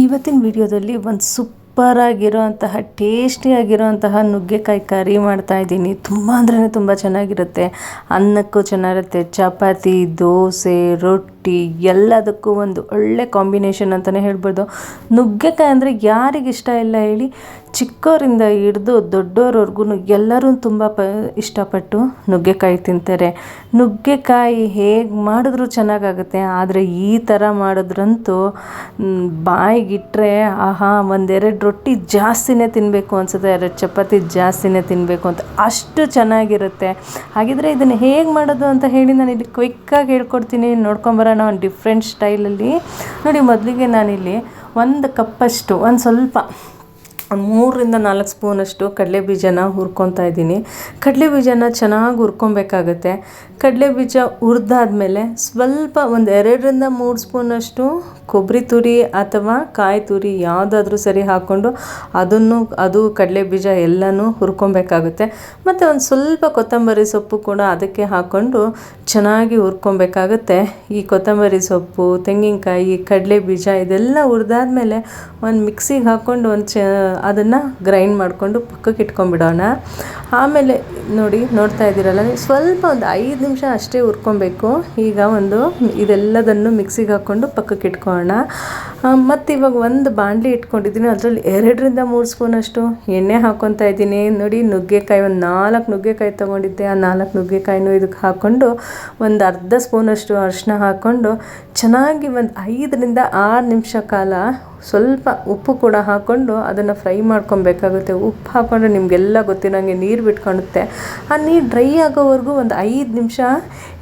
ಇವತ್ತಿನ ವಿಡಿಯೋದಲ್ಲಿ ಒಂದು ಸೂಪರಾಗಿರೋಂತಹ ಟೇಸ್ಟಿಯಾಗಿರೋಂತಹ ನುಗ್ಗೆಕಾಯಿ ಕರಿ ಮಾಡ್ತಾಯಿದ್ದೀನಿ. ತುಂಬ ಅಂದ್ರೆ ತುಂಬ ಚೆನ್ನಾಗಿರುತ್ತೆ. ಅನ್ನಕ್ಕೂ ಚೆನ್ನಾಗಿರುತ್ತೆ, ಚಪಾತಿ, ದೋಸೆ, ರೊಟ್ಟಿ ಎಲ್ಲದಕ್ಕೂ ಒಂದು ಒಳ್ಳೆ ಕಾಂಬಿನೇಷನ್ ಅಂತಲೇ ಹೇಳ್ಬೋದು. ನುಗ್ಗೆಕಾಯಿ ಅಂದರೆ ಯಾರಿಗಿಷ್ಟ ಇಲ್ಲ ಹೇಳಿ? ಚಿಕ್ಕವರಿಂದ ಹಿಡಿದು ದೊಡ್ಡೋರವರೆಗೂ ಎಲ್ಲರೂ ತುಂಬ ಇಷ್ಟಪಟ್ಟು ನುಗ್ಗೆಕಾಯಿ ತಿಂತಾರೆ. ನುಗ್ಗೆಕಾಯಿ ಹೇಗೆ ಮಾಡಿದ್ರೂ ಚೆನ್ನಾಗಾಗುತ್ತೆ, ಆದರೆ ಈ ಥರ ಮಾಡಿದ್ರಂತೂ ಬಾಯಿಗಿಟ್ಟರೆ ಆಹಾ ಒಂದೆರಡು ರೊಟ್ಟಿ ಜಾಸ್ತಿನೇ ತಿನ್ನಬೇಕು ಅನಿಸುತ್ತೆ, 2 ಚಪಾತಿ ಜಾಸ್ತಿನೇ ತಿನ್ನಬೇಕು ಅಂತ, ಅಷ್ಟು ಚೆನ್ನಾಗಿರುತ್ತೆ. ಹಾಗಿದ್ರೆ ಇದನ್ನು ಹೇಗೆ ಮಾಡೋದು ಅಂತ ಹೇಳಿ ನಾನು ಇಲ್ಲಿ ಕ್ವಿಕ್ಕಾಗಿ ಹೇಳ್ಕೊಡ್ತೀನಿ. ನೋಡ್ಕೊಂಬರೋಣ ಒಂದು ಡಿಫ್ರೆಂಟ್ ಸ್ಟೈಲಲ್ಲಿ. ನೋಡಿ, ಮೊದಲಿಗೆ ನಾನಿಲ್ಲಿ 1 ಕಪ್ಪಷ್ಟು ಸ್ವಲ್ಪ 3 ರಿಂದ 4 ಸ್ಪೂನಷ್ಟು ಕಡಲೆ ಬೀಜನ ಹುರ್ಕೊತಾ ಇದ್ದೀನಿ. ಕಡಲೆ ಬೀಜನ ಚೆನ್ನಾಗಿ ಹುರ್ಕೊಬೇಕಾಗುತ್ತೆ. ಕಡಲೆ ಬೀಜ ಹುರಿದಾದ್ಮೇಲೆ ಸ್ವಲ್ಪ 2 ರಿಂದ 3 ಸ್ಪೂನಷ್ಟು ಕೊಬ್ಬರಿ ತುರಿ ಅಥವಾ ಕಾಯಿ ತುರಿ ಯಾವುದಾದ್ರೂ ಸರಿ ಹಾಕ್ಕೊಂಡು ಅದು ಕಡಲೆ ಬೀಜ ಎಲ್ಲನೂ ಹುರ್ಕೊಬೇಕಾಗುತ್ತೆ. ಮತ್ತು ಒಂದು ಸ್ವಲ್ಪ ಕೊತ್ತಂಬರಿ ಸೊಪ್ಪು ಕೂಡ ಅದಕ್ಕೆ ಹಾಕ್ಕೊಂಡು ಚೆನ್ನಾಗಿ ಹುರ್ಕೊಬೇಕಾಗುತ್ತೆ. ಈ ಕೊತ್ತಂಬರಿ ಸೊಪ್ಪು, ತೆಂಗಿನಕಾಯಿ, ಕಡಲೆ ಬೀಜ ಇದೆಲ್ಲ ಹುರಿದಾದ್ಮೇಲೆ ಒಂದು ಮಿಕ್ಸಿಗೆ ಹಾಕ್ಕೊಂಡು ಅದನ್ನು ಗ್ರೈಂಡ್ ಮಾಡಿಕೊಂಡು ಪಕ್ಕಕ್ಕೆ ಇಟ್ಕೊಂಡ್ಬಿಡೋಣ. ಆಮೇಲೆ ನೋಡ್ತಾ ಇದ್ದೀರಲ್ಲ, ಸ್ವಲ್ಪ ಒಂದು 5 ನಿಮಿಷ ಅಷ್ಟೇ ಹುರ್ಕೊಬೇಕು. ಈಗ ಇದೆಲ್ಲದನ್ನು ಮಿಕ್ಸಿಗೆ ಹಾಕ್ಕೊಂಡು ಪಕ್ಕಕ್ಕೆ ಇಟ್ಕೊಳ್ಳೋಣ. ಮತ್ತು ಇವಾಗ ಒಂದು ಬಾಣಲಿ ಇಟ್ಕೊಂಡಿದ್ದೀನಿ. ಅದರಲ್ಲಿ 2 ರಿಂದ 3 ಸ್ಪೂನಷ್ಟು ಎಣ್ಣೆ ಹಾಕ್ಕೊತಾ ಇದ್ದೀನಿ. ನೋಡಿ, ನುಗ್ಗೆಕಾಯಿ ಒಂದು 4 ನುಗ್ಗೆಕಾಯಿ ತೊಗೊಂಡಿದ್ದೆ. ಆ 4 ನುಗ್ಗೆಕಾಯಿನೂ ಇದಕ್ಕೆ ಹಾಕ್ಕೊಂಡು ಒಂದು ಅರ್ಧ ಸ್ಪೂನಷ್ಟು ಅರಿಶಿನ ಹಾಕ್ಕೊಂಡು ಚೆನ್ನಾಗಿ ಒಂದು 5 ರಿಂದ 6 ನಿಮಿಷ ಕಾಲ ಸ್ವಲ್ಪ ಉಪ್ಪು ಕೂಡ ಹಾಕ್ಕೊಂಡು ಅದನ್ನು ಫ್ರೈ ಮಾಡ್ಕೊಬೇಕಾಗುತ್ತೆ. ಉಪ್ಪು ಹಾಕ್ಕೊಂಡ್ರೆ ನಿಮಗೆಲ್ಲ ಗೊತ್ತಿರೋಂಗೆ ನೀರು ಬಿಟ್ಕೊಳುತ್ತೆ. ಆ ನೀರು ಡ್ರೈ ಆಗೋವರೆಗೂ ಒಂದು 5 ನಿಮಿಷ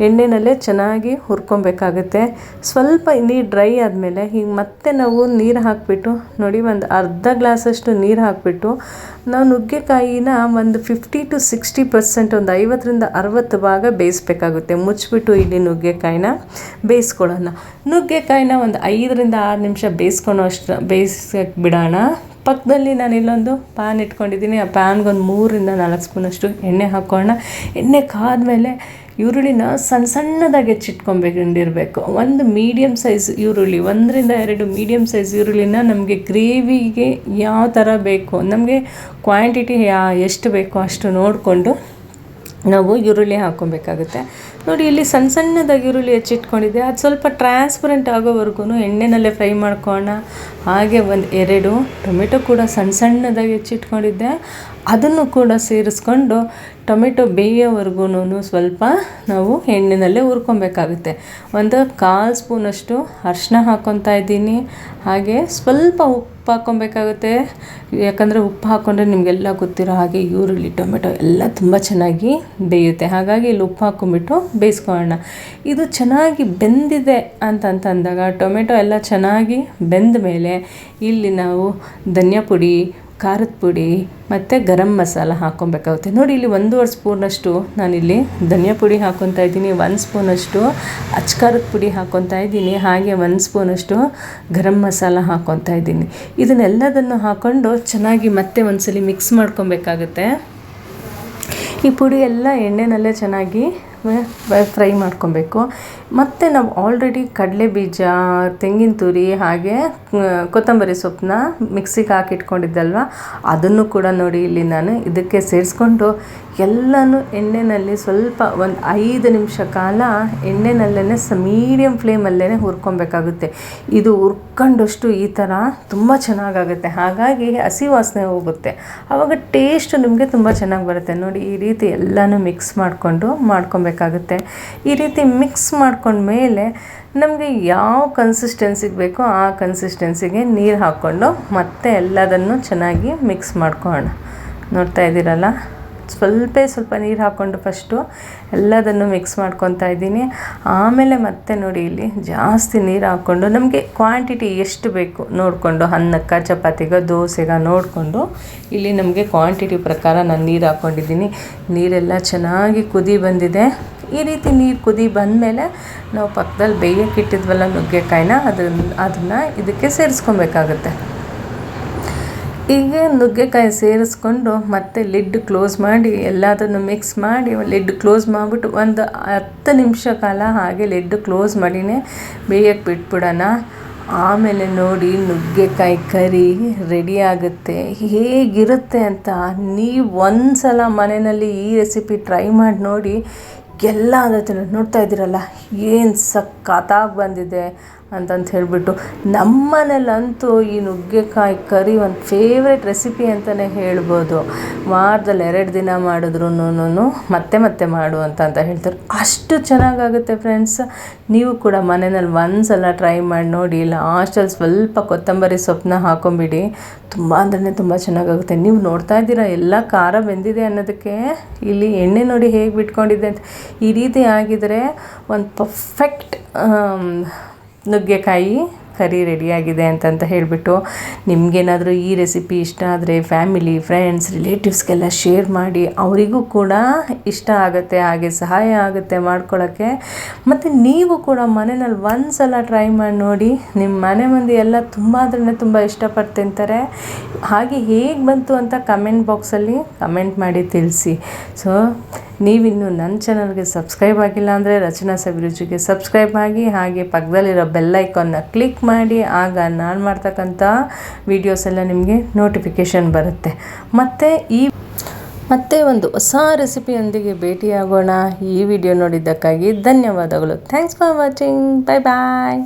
ಎಣ್ಣೆನಲ್ಲೇ ಚೆನ್ನಾಗಿ ಹುರ್ಕೊಬೇಕಾಗುತ್ತೆ. ಸ್ವಲ್ಪ ನೀರು ಡ್ರೈ ಆದಮೇಲೆ ಹೀಗೆ ಮತ್ತೆ ನಾವು ನೀರು ಹಾಕಿಬಿಟ್ಟು, ನೋಡಿ, ಒಂದು ಅರ್ಧ ಗ್ಲಾಸಷ್ಟು ನೀರು ಹಾಕಿಬಿಟ್ಟು ನಾವು ನುಗ್ಗೆಕಾಯಿನ ಒಂದು 50 to 60%, ಒಂದು 50 ರಿಂದ 60 ಭಾಗ ಬೇಯಿಸ್ಬೇಕಾಗುತ್ತೆ. ಮುಚ್ಚಿಬಿಟ್ಟು ಇಲ್ಲಿ ನುಗ್ಗೆಕಾಯಿನ ಬೇಯಿಸ್ಕೊಳ್ಳೋಣ. ನುಗ್ಗೆಕಾಯಿನ ಒಂದು 5 ರಿಂದ 6 ನಿಮಿಷ ಬೇಯಿಸಕ್ಕೆ ಬಿಡೋಣ. ಪಕ್ಕದಲ್ಲಿ ನಾನು ಇಲ್ಲೊಂದು ಪ್ಯಾನ್ ಇಟ್ಕೊಂಡಿದ್ದೀನಿ. ಆ ಪ್ಯಾನ್ಗೆ ಒಂದು 3 ರಿಂದ 4 ಸ್ಪೂನಷ್ಟು ಎಣ್ಣೆ ಹಾಕೋಣ. ಎಣ್ಣೆ ಕಾದ್ಮೇಲೆ ಈರುಳ್ಳಿನ ಸಣ್ಣದಾಗಿ ಹೆಚ್ಚಿಟ್ಕೊಬೇಕಿರಬೇಕು. ಒಂದು ಮೀಡಿಯಮ್ ಸೈಜ್ ಈರುಳ್ಳಿ, 1 ರಿಂದ 2 ಮೀಡಿಯಮ್ ಸೈಜ್ ಈರುಳ್ಳಿನ ನಮಗೆ ಗ್ರೇವಿಗೆ ಯಾವ ಥರ ಬೇಕು, ನಮಗೆ ಕ್ವಾಂಟಿಟಿ ಎಷ್ಟು ಬೇಕೋ ಅಷ್ಟು ನೋಡಿಕೊಂಡು ನಾವು ಈರುಳ್ಳಿ ಹಾಕ್ಕೊಬೇಕಾಗುತ್ತೆ. ನೋಡಿ, ಇಲ್ಲಿ ಸಣ್ಣದಾಗಿ ಈರುಳ್ಳಿ ಹೆಚ್ಚಿಟ್ಕೊಂಡಿದ್ದೆ. ಅದು ಸ್ವಲ್ಪ ಟ್ರಾನ್ಸ್ಪರೆಂಟ್ ಆಗೋವರೆಗೂ ಎಣ್ಣೆನಲ್ಲೇ ಫ್ರೈ ಮಾಡ್ಕೊಳ್ಳೋಣ. ಹಾಗೆ 2 ಟೊಮೆಟೊ ಕೂಡ ಸಣ್ಣದಾಗಿ ಹೆಚ್ಚಿಟ್ಕೊಂಡಿದ್ದೆ, ಅದನ್ನು ಕೂಡ ಸೇರಿಸ್ಕೊಂಡು ಟೊಮೆಟೊ ಬೇಯೋವರೆಗೂ ಸ್ವಲ್ಪ ನಾವು ಎಣ್ಣೆನಲ್ಲೇ ಹುರ್ಕೊಬೇಕಾಗುತ್ತೆ. ಒಂದು 1/4 ಸ್ಪೂನಷ್ಟು ಅರಿಶಿನ ಹಾಕ್ಕೊತಾ ಇದ್ದೀನಿ. ಹಾಗೆ ಸ್ವಲ್ಪ ಉಪ್ಪು ಹಾಕ್ಕೊಬೇಕಾಗುತ್ತೆ. ಯಾಕಂದರೆ ಉಪ್ಪು ಹಾಕ್ಕೊಂಡ್ರೆ ನಿಮಗೆಲ್ಲ ಗೊತ್ತಿರೋ ಹಾಗೆ ಈರುಳ್ಳಿ, ಟೊಮೆಟೊ ಎಲ್ಲ ತುಂಬ ಚೆನ್ನಾಗಿ ಬೇಯುತ್ತೆ. ಹಾಗಾಗಿ ಇಲ್ಲಿ ಉಪ್ಪು ಹಾಕ್ಕೊಂಬಿಟ್ಟು ಬೇಯಿಸ್ಕೊಳ್ಳೋಣ. ಇದು ಚೆನ್ನಾಗಿ ಬೆಂದಿದೆ ಅಂತಂದಾಗ, ಟೊಮೆಟೊ ಎಲ್ಲ ಚೆನ್ನಾಗಿ ಬೆಂದ ಮೇಲೆ ಇಲ್ಲಿ ನಾವು ಧನಿಯಾ ಪುಡಿ, ಖಾರದ ಪುಡಿ ಮತ್ತು ಗರಂ ಮಸಾಲ ಹಾಕ್ಕೊಬೇಕಾಗುತ್ತೆ. ನೋಡಿ, ಇಲ್ಲಿ 1.5 ಸ್ಪೂನಷ್ಟು ನಾನಿಲ್ಲಿ ಧನಿಯಾ ಪುಡಿ ಹಾಕ್ಕೊತಾ ಇದ್ದೀನಿ. 1 ಸ್ಪೂನಷ್ಟು ಅಚ್ಕಾರದ ಪುಡಿ ಹಾಕ್ಕೊತಾ ಇದ್ದೀನಿ. ಹಾಗೆ 1 ಸ್ಪೂನಷ್ಟು ಗರಂ ಮಸಾಲ ಹಾಕ್ಕೊತಾ ಇದ್ದೀನಿ. ಇದನ್ನೆಲ್ಲದನ್ನು ಹಾಕ್ಕೊಂಡು ಚೆನ್ನಾಗಿ ಮತ್ತೆ ಒಂದ್ಸಲಿ ಮಿಕ್ಸ್ ಮಾಡ್ಕೊಬೇಕಾಗುತ್ತೆ. ಈ ಪುಡಿ ಎಲ್ಲ ಎಣ್ಣೆನಲ್ಲೇ ಚೆನ್ನಾಗಿ ಫ್ರೈ ಮಾಡ್ಕೊಬೇಕು. ಮತ್ತು ನಾವು ಆಲ್ರೆಡಿ ಕಡಲೆ ಬೀಜ, ತೆಂಗಿನ ತುರಿ ಹಾಗೆ ಕೊತ್ತಂಬರಿ ಸೊಪ್ಪನ್ನ ಮಿಕ್ಸಿಗೆ ಹಾಕಿಟ್ಕೊಂಡಿದ್ದಲ್ವ, ಅದನ್ನು ಕೂಡ ನೋಡಿ ಇಲ್ಲಿ ನಾನು ಇದಕ್ಕೆ ಸೇರಿಸ್ಕೊಂಡು ಎಲ್ಲನೂ ಎಣ್ಣೆಯಲ್ಲಿ ಸ್ವಲ್ಪ ಒಂದು 5 ನಿಮಿಷ ಕಾಲ ಎಣ್ಣೆನಲ್ಲೇ ಮೀಡಿಯಮ್ ಫ್ಲೇಮಲ್ಲೇ ಹುರ್ಕೊಬೇಕಾಗುತ್ತೆ. ಇದು ಹುರ್ಕೊಂಡಷ್ಟು ಈ ಥರ ತುಂಬ ಚೆನ್ನಾಗಾಗುತ್ತೆ. ಹಾಗಾಗಿ ಹಸಿ ವಾಸನೆ ಹೋಗುತ್ತೆ. ಆವಾಗ ಟೇಸ್ಟ್ ನಿಮಗೆ ತುಂಬ ಚೆನ್ನಾಗಿ ಬರುತ್ತೆ. ನೋಡಿ, ಈ ರೀತಿ ಎಲ್ಲನೂ ಮಿಕ್ಸ್ ಮಾಡ್ಕೊಬೇಕಾಗುತ್ತೆ. ಈ ರೀತಿ ಮಿಕ್ಸ್ ಮಾಡ್ಕೊಂಡ್ಮೇಲೆ ನಮಗೆ ಯಾವ ಕನ್ಸಿಸ್ಟೆನ್ಸಿಗೆ ಬೇಕೋ ಆ ಕನ್ಸಿಸ್ಟೆನ್ಸಿಗೆ ನೀರು ಹಾಕ್ಕೊಂಡು ಮತ್ತೆ ಎಲ್ಲದನ್ನು ಚೆನ್ನಾಗಿ ಮಿಕ್ಸ್ ಮಾಡ್ಕೊಳ್ಳೋಣ. ನೋಡ್ತಾ ಇದ್ದೀರಲ್ಲ, ಸ್ವಲ್ಪ ನೀರು ಹಾಕ್ಕೊಂಡು ಫಸ್ಟು ಎಲ್ಲದನ್ನು ಮಿಕ್ಸ್ ಮಾಡ್ಕೊತಾ ಇದ್ದೀನಿ. ಆಮೇಲೆ ಮತ್ತೆ ನೋಡಿ, ಇಲ್ಲಿ ಜಾಸ್ತಿ ನೀರು ಹಾಕ್ಕೊಂಡು ನಮಗೆ ಕ್ವಾಂಟಿಟಿ ಎಷ್ಟು ಬೇಕು ನೋಡಿಕೊಂಡು, ಅನ್ನಕ್ಕೆ, ಚಪಾತಿಗೆ, ದೋಸೆಗೆ ನೋಡಿಕೊಂಡು ಇಲ್ಲಿ ನಮಗೆ ಕ್ವಾಂಟಿಟಿ ಪ್ರಕಾರ ನಾನು ನೀರು ಹಾಕ್ಕೊಂಡಿದ್ದೀನಿ. ನೀರೆಲ್ಲ ಚೆನ್ನಾಗಿ ಕುದಿ ಬಂದಿದೆ. ಈ ರೀತಿ ನೀರು ಕುದಿ ಬಂದಮೇಲೆ ನಾವು ಪಕ್ಕದಲ್ಲಿ ಬೇಯಕ್ಕಿಟ್ಟಿದ್ವಲ್ಲ ನುಗ್ಗೆಕಾಯಿನ, ಅದನ್ನು ಇದಕ್ಕೆ ಸೇರಿಸ್ಕೊಬೇಕಾಗುತ್ತೆ. ಈಗ ನುಗ್ಗೆಕಾಯಿ ಸೇರಿಸ್ಕೊಂಡು ಮತ್ತೆ ಲಿಡ್ ಕ್ಲೋಸ್ ಮಾಡಿ ಎಲ್ಲದನ್ನು ಮಿಕ್ಸ್ ಮಾಡಿ ಲಿಡ್ ಕ್ಲೋಸ್ ಮಾಡಿಬಿಟ್ಟು ಒಂದು 10 ನಿಮಿಷ ಕಾಲ ಹಾಗೆ ಲಿಡ್ ಕ್ಲೋಸ್ ಮಾಡಿನೇ ಬೇಯಕ್ಕೆ ಬಿಟ್ಬಿಡೋಣ. ಆಮೇಲೆ ನೋಡಿ ನುಗ್ಗೆಕಾಯಿ ಕರಿ ರೆಡಿ ಆಗುತ್ತೆ. ಹೇಗಿರುತ್ತೆ ಅಂತ ನೀವು ಒಂದು ಸಲ ಮನೆಯಲ್ಲಿ ಈ ರೆಸಿಪಿ ಟ್ರೈ ಮಾಡಿ ನೋಡಿ. ಎಲ್ಲ ಆಗುತ್ತೆ ನೋಡ್ತಾ ಇದ್ದೀರಲ್ಲ ಏನು ಸಖತ್ತಾಗಿ ಬಂದಿದೆ ಅಂತಂತ ಹೇಳಿಬಿಟ್ಟು. ನಮ್ಮನೇಲಂತೂ ಈ ನುಗ್ಗೆಕಾಯಿ ಕರಿ ಒಂದು ಫೇವ್ರೆಟ್ ರೆಸಿಪಿ ಅಂತಲೇ ಹೇಳ್ಬೋದು. ವಾರದಲ್ಲಿ 2 ದಿನ ಮಾಡಿದ್ರೂ ಮತ್ತೆ ಮತ್ತೆ ಮಾಡು ಅಂತ ಹೇಳ್ತಾರೆ. ಅಷ್ಟು ಚೆನ್ನಾಗಾಗುತ್ತೆ ಫ್ರೆಂಡ್ಸ್. ನೀವು ಕೂಡ ಮನೆಯಲ್ಲಿ ಒಂದು ಸಲ ಟ್ರೈ ಮಾಡಿ ನೋಡಿ. ಲಾಸ್ಟಲ್ಲಿ ಸ್ವಲ್ಪ ಕೊತ್ತಂಬರಿ ಸೊಪ್ಪನ್ನ ಹಾಕೊಂಬಿಡಿ. ತುಂಬ ಅಂದ್ರೆ ತುಂಬ ಚೆನ್ನಾಗಾಗುತ್ತೆ. ನೀವು ನೋಡ್ತಾ ಇದ್ದೀರಾ ಎಲ್ಲ ಖಾರ ಬೆಂದಿದೆ ಅನ್ನೋದಕ್ಕೆ. ಇಲ್ಲಿ ಎಣ್ಣೆ ನೋಡಿ ಹೇಗೆ ಬಿಟ್ಕೊಂಡಿದೆ ಅಂತ. ಈ ರೀತಿ ಆಗಿದರೆ ಒಂದು ಪರ್ಫೆಕ್ಟ್ ನುಗ್ಗೆಕಾಯಿ ಕರಿ ರೆಡಿಯಾಗಿದೆ ಅಂತ ಹೇಳಿಬಿಟ್ಟು. ನಿಮಗೇನಾದರೂ ಈ ರೆಸಿಪಿ ಇಷ್ಟ ಆದರೆ ಫ್ಯಾಮಿಲಿ, ಫ್ರೆಂಡ್ಸ್, ರಿಲೇಟಿವ್ಸ್ಗೆಲ್ಲ ಶೇರ್ ಮಾಡಿ. ಅವರಿಗೂ ಕೂಡ ಇಷ್ಟ ಆಗುತ್ತೆ, ಹಾಗೆ ಸಹಾಯ ಆಗುತ್ತೆ ಮಾಡ್ಕೊಳ್ಳೋಕ್ಕೆ. ಮತ್ತು ನೀವು ಕೂಡ ಮನೆಯಲ್ಲಿ ಒಂದು ಸಲ ಟ್ರೈ ಮಾಡಿ ನೋಡಿ. ನಿಮ್ಮ ಮನೆ ಮಂದಿ ಎಲ್ಲ ತುಂಬ ಅಂದ್ರೆ ತುಂಬ ಇಷ್ಟಪಟ್ಟು ತಿಂತಾರೆ. ಹಾಗೆ ಹೇಗೆ ಬಂತು ಅಂತ ಕಮೆಂಟ್ ಬಾಕ್ಸಲ್ಲಿ ಕಮೆಂಟ್ ಮಾಡಿ ತಿಳಿಸಿ. ಸೊ ನೀವಿನ್ನು ನನ್ನ ಚಾನಲ್ಗೆ ಸಬ್ಸ್ಕ್ರೈಬ್ ಆಗಿಲ್ಲ ಅಂದರೆ ರಚನಾ ಸವಿರುಚಿಗೆ ಸಬ್ಸ್ಕ್ರೈಬ್ ಆಗಿ, ಹಾಗೆ ಪಕ್ಕದಲ್ಲಿರೋ ಬೆಲ್ ಐಕಾನ್ನ ಕ್ಲಿಕ್ ಮಾಡಿ. ಆಗ ನಾನು ಮಾಡ್ತಕ್ಕಂಥ ವೀಡಿಯೋಸ್ ಎಲ್ಲ ನಿಮಗೆ ನೋಟಿಫಿಕೇಷನ್ ಬರುತ್ತೆ. ಮತ್ತೆ ಒಂದು ಹೊಸ ರೆಸಿಪಿಯೊಂದಿಗೆ ಭೇಟಿಯಾಗೋಣ. ಈ ವಿಡಿಯೋ ನೋಡಿದ್ದಕ್ಕಾಗಿ ಧನ್ಯವಾದಗಳು. Thanks for watching. Bye bye.